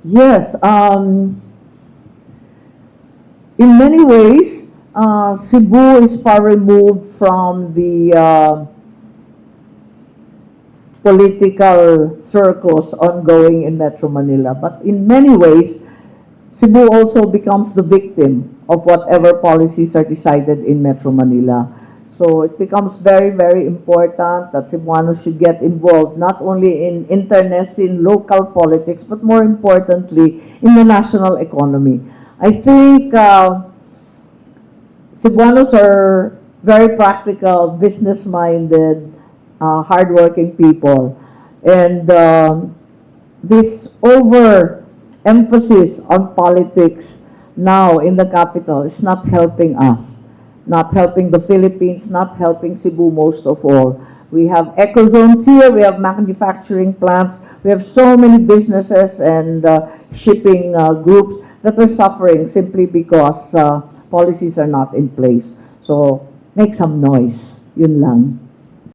Yes, in many ways, Cebu is far removed from the political circles ongoing in Metro Manila. But in many ways, Cebu also becomes the victim of whatever policies are decided in Metro Manila. So it becomes very, very important that Cebuanos should get involved not only in internecine local politics, but more importantly, in the national economy. I think Cebuanos are very practical, business-minded, hardworking people. And this overemphasis on politics now in the capital is not helping us, not helping the Philippines, not helping Cebu most of all. We have eco zones here, we have manufacturing plants, we have so many businesses and shipping groups that are suffering simply because policies are not in place. So, make some noise. Yun lang.